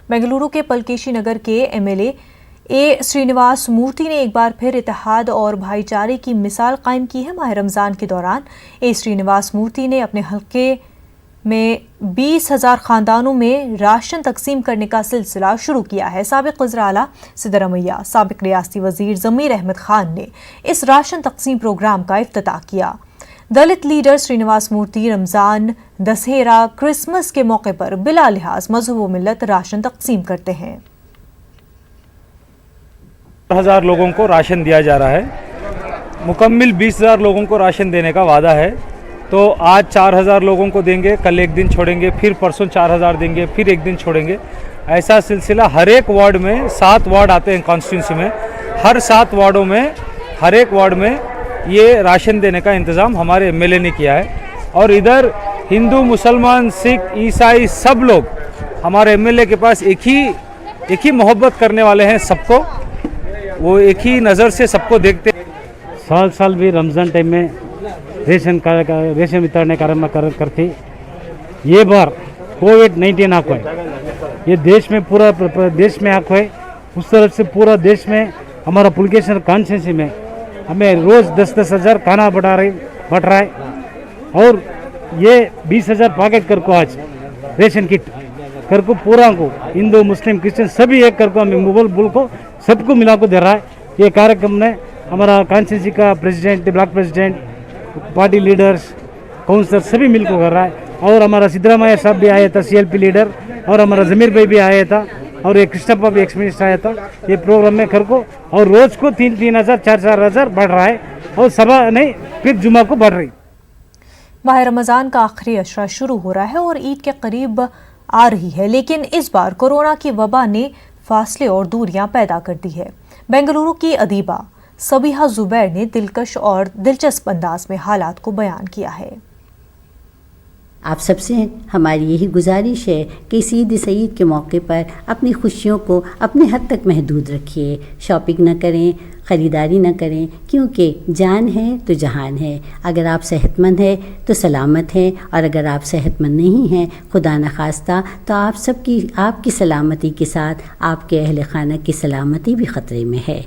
बेंगलुरु के पलकेशी नगर के एमएलए ए श्रीनिवास मूर्ति ने एक बार फिर इत्तेहाद और भाईचारे की मिसाल कायम की है। माह रमज़ान के दौरान ए श्रीनिवास मूर्ति ने अपने हल्के में 20,000 खानदानों में राशन तकसीम करने का सिलसिला शुरू किया है। साबिक वज़ीर आला सिद्दरमैया, साबिक रियासती वज़ीर ज़मीर अहमद खान ने इस राशन तकसीम प्रोग्राम का इफ्तिताह किया। दलित लीडर श्रीनिवास मूर्ति रमज़ान, दशहरा, क्रिसमस के मौके पर बिला लिहाज मजहब व मिल्लत राशन तकसीम करते हैं। 1000 लोगों को राशन दिया जा रहा है। मुकम्मिल 20,000 लोगों को राशन देने का वादा है। तो आज 4000 लोगों को देंगे, कल एक दिन छोड़ेंगे, फिर परसों 4000 देंगे, फिर एक दिन छोड़ेंगे। ऐसा सिलसिला हर एक वार्ड में, 7 वार्ड आते हैं कॉन्स्टिट्यूंसी में, हर 7 वार्डों में, हर एक वार्ड में ये राशन देने का इंतज़ाम हमारे एमएलए ने किया है। और इधर हिंदू, मुसलमान, सिख, ईसाई सब लोग हमारे एमएलए के पास एक ही मोहब्बत करने वाले हैं। सबको वो एक ही नज़र से सबको देखते। साल भी रमज़ान टाइम में रेशन वितरण कार्यक्रम करते। ये बार कोविड-19 आको है, ये देश में पूरा देश में आको है। उस तरफ से पूरा देश में हमारा पुलकेशन कॉन्स्टिट्यूंसी में हमें रोज़ 10-10 हज़ार खाना बट रहा है। और ये 20,000 पैकेट कर को आज रेशन किट कर को पूरा को हिंदू, मुस्लिम, क्रिश्चियन सभी एक कर को हमें मोबाइल बुल को सबको मिला को दे रहा है। ये कार्यक्रम ने हमारा कॉन्स्टिट्यूंसी का president, block president, party leaders, councillor सभी मिलकर कर रहा है। और हमारा सिद्धरामैया साहब भी आया था, सीएलपी लीडर, और हमारा जमीर भाई भी आया था, और एक कृष्णप्पा भी एक्स मिनिस्टर आया था। ये प्रोग्राम में कर को और रोज को 3-3 हज़ार, 4-4 हज़ार बढ़ रहा है। और सभा नहीं, फिर जुमा को बढ़ रही। माह रमज़ान का आखिरी अशरा शुरू हो रहा है और ईद के करीब आ रही है, लेकिन इस बार कोरोना की वबा ने फासले और दूरियां पैदा कर दी है। बेंगलुरु की अदीबा सबीहा जुबैर ने दिलकश और दिलचस्प अंदाज में हालात को बयान किया है। आप सबसे हमारी यही गुजारिश है कि इस ईद सईद के मौके पर अपनी खुशियों को अपने हद तक महदूद रखिए। शॉपिंग न करें, ख़रीदारी न करें, क्योंकि जान है तो जहान है। अगर आप सेहतमंद हैं तो सलामत हैं, और अगर आप सेहतमंद नहीं हैं, खुदा न खास्ता, तो आपकी सलामती के साथ आपके अहल खाना की सलामती भी ख़तरे में है।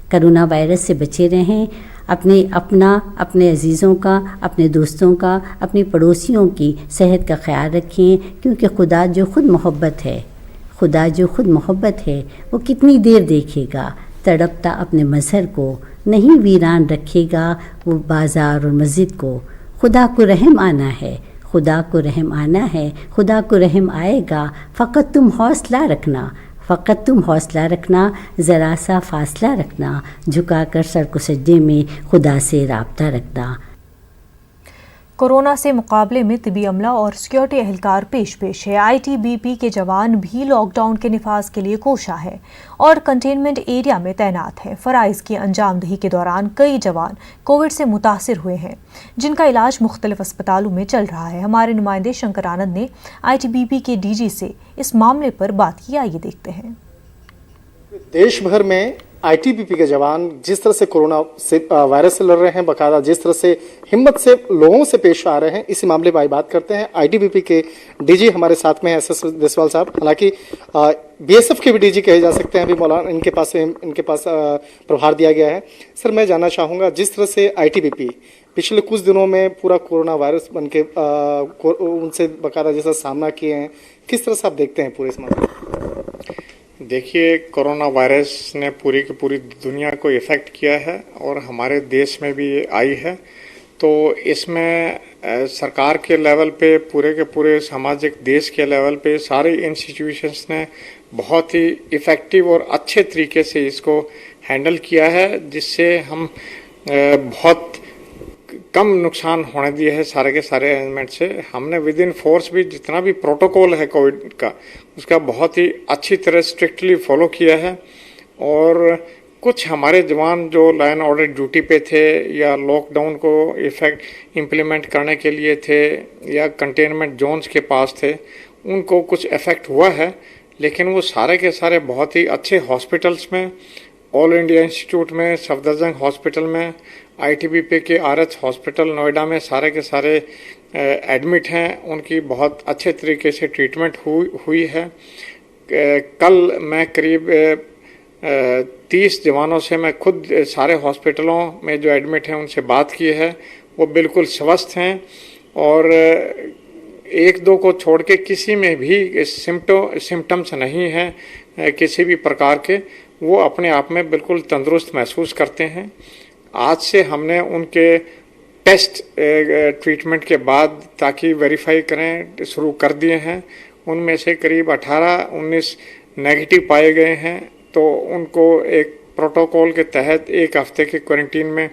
कोरोना वायरस से बचे रहें। अपने अजीज़ों का, अपने दोस्तों का, अपने पड़ोसियों की सेहत का ख्याल रखें, क्योंकि खुदा जो ख़ुद मोहब्बत है वो कितनी देर देखेगा। तड़पता अपने मज़हर को नहीं वीरान रखेगा वो बाज़ार और मस्जिद को। खुदा को रहम आना है, खुदा को रहम आएगा। फ़कत तुम हौसला रखना, ज़रा सा फासला रखना, झुकाकर सर को सज्जे में खुदा से राब्ता रखना। कोरोना से मुकाबले में तिबी अमला और सिक्योरिटी एहलकार पेश है। आईटीबीपी के जवान भी लॉकडाउन के निफाज के लिए कोशा है और कंटेनमेंट एरिया में तैनात हैं। फ़राइज़ की अंजामदही के दौरान कई जवान कोविड से मुतासिर हुए हैं, जिनका इलाज मुख्तलिफ अस्पतालों में चल रहा है। हमारे नुमाइंदे शंकर आनंद ने आईटीबीपी के डीजी से इस मामले पर बात की। आइए देखते हैं। देश भर में आईटीबीपी के जवान जिस तरह से कोरोना से वायरस से लड़ रहे हैं, बकायदा जिस तरह से हिम्मत से लोगों से पेश आ रहे हैं, इसी मामले पर बात करते हैं। आईटीबीपी के डीजी हमारे साथ में हैं, एसएस देसवाल साहब। हालांकि बीएसएफ के भी डीजी कहे जा सकते हैं, अभी मौलाना इनके पास प्रभार दिया गया है। सर, मैं जानना चाहूँगा, जिस तरह से आईटीबीपी पिछले कुछ दिनों में पूरा कोरोना वायरस बन के उनसे बकायदा जैसा सामना किए हैं, किस तरह से आप देखते हैं पूरे इस मामले? देखिए, कोरोना वायरस ने पूरी की पूरी दुनिया को इफ़ेक्ट किया है और हमारे देश में भी ये आई है। तो इसमें सरकार के लेवल पे, पूरे के पूरे सामाजिक देश के लेवल पे सारे इंस्टीट्यूशंस ने बहुत ही इफ़ेक्टिव और अच्छे तरीके से इसको हैंडल किया है, जिससे हम बहुत कम नुकसान होने दिए है सारे के सारे अरेंजमेंट से। हमने विद इन फोर्स भी जितना भी प्रोटोकॉल है कोविड का, उसका बहुत ही अच्छी तरह स्ट्रिक्टली फॉलो किया है। और कुछ हमारे जवान जो लाइन ऑर्डर ड्यूटी पे थे या लॉकडाउन को इम्प्लीमेंट करने के लिए थे या कंटेनमेंट जोन्स के पास थे, उनको कुछ इफेक्ट हुआ है, लेकिन वो सारे के सारे बहुत ही अच्छे हॉस्पिटल्स में, ऑल इंडिया इंस्टीट्यूट में, सफदरजंग हॉस्पिटल में, आईटीबीपी के आरएच हॉस्पिटल नोएडा में सारे के सारे एडमिट हैं। उनकी बहुत अच्छे तरीके से ट्रीटमेंट हुई है। कल मैं करीब 30 जवानों से मैं खुद सारे हॉस्पिटलों में जो एडमिट हैं उनसे बात की है। वो बिल्कुल स्वस्थ हैं और एक दो को छोड़ के किसी में भी सिम्टम्स नहीं हैं किसी भी प्रकार के। वो अपने आप में बिल्कुल तंदुरुस्त महसूस करते हैं। आज से हमने उनके टेस्ट ट्रीटमेंट के बाद ताकि वेरीफाई करें शुरू कर दिए हैं। उनमें से करीब 18-19 नेगेटिव पाए गए हैं, तो उनको एक प्रोटोकॉल के तहत 1 हफ्ते के क्वारंटीन में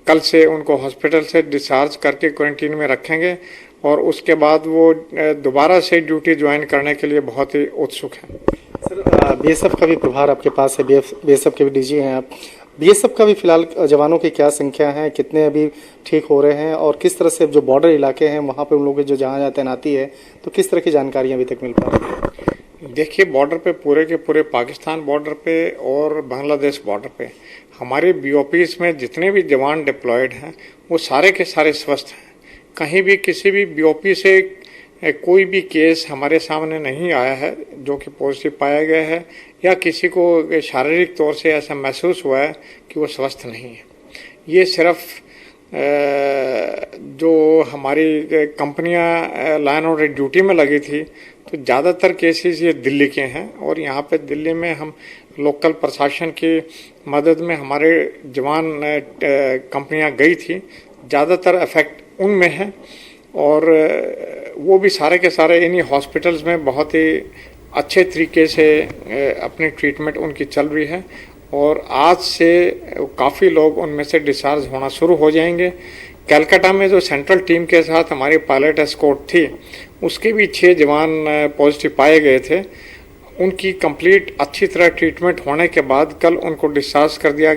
कल से उनको हॉस्पिटल से डिस्चार्ज करके क्वारंटीन में रखेंगे और उसके बाद वो दोबारा से ड्यूटी ज्वाइन करने के लिए बहुत ही उत्सुक हैं। सर, बीएसएफ का भी प्रभार आपके पास है, बीएसएफ के भी डीजी हैं आप। बीएसएफ का भी फिलहाल जवानों की क्या संख्या है, कितने अभी ठीक हो रहे हैं और किस तरह से जो बॉर्डर इलाके हैं वहाँ पे उन लोगों की जो जहाँ तैनाती है तो किस तरह की जानकारियाँ अभी तक मिल पा रही हैं? देखिए, बॉर्डर पे पूरे के पूरे पाकिस्तान बॉर्डर पे और बांग्लादेश बॉर्डर पे हमारे बीओपीज में जितने भी जवान डिप्लॉयड हैं वो सारे के सारे स्वस्थ हैं। कहीं भी किसी भी बीओपी से कोई भी केस हमारे सामने नहीं आया है जो कि पॉजिटिव पाया गया है या किसी को शारीरिक तौर से ऐसा महसूस हुआ है कि वो स्वस्थ नहीं है। ये सिर्फ जो हमारी कंपनियां लाइन ऑफ ड्यूटी में लगी थी तो ज़्यादातर केसेस ये दिल्ली के हैं और यहाँ पे दिल्ली में हम लोकल प्रशासन की मदद में हमारे जवान कंपनियां गई थी, ज़्यादातर इफेक्ट उनमें है और वो भी सारे के सारे इन्हीं हॉस्पिटल्स में बहुत ही अच्छे तरीके से अपनी ट्रीटमेंट उनकी चल रही है और आज से काफ़ी लोग उनमें से डिस्चार्ज होना शुरू हो जाएंगे। कलकत्ता में जो सेंट्रल टीम के साथ हमारी पायलट एस्कॉर्ट थी उसके भी 6 जवान पॉजिटिव पाए गए थे। उनकी कंप्लीट अच्छी तरह ट्रीटमेंट होने के बाद कल उनको डिस्चार्ज कर दिया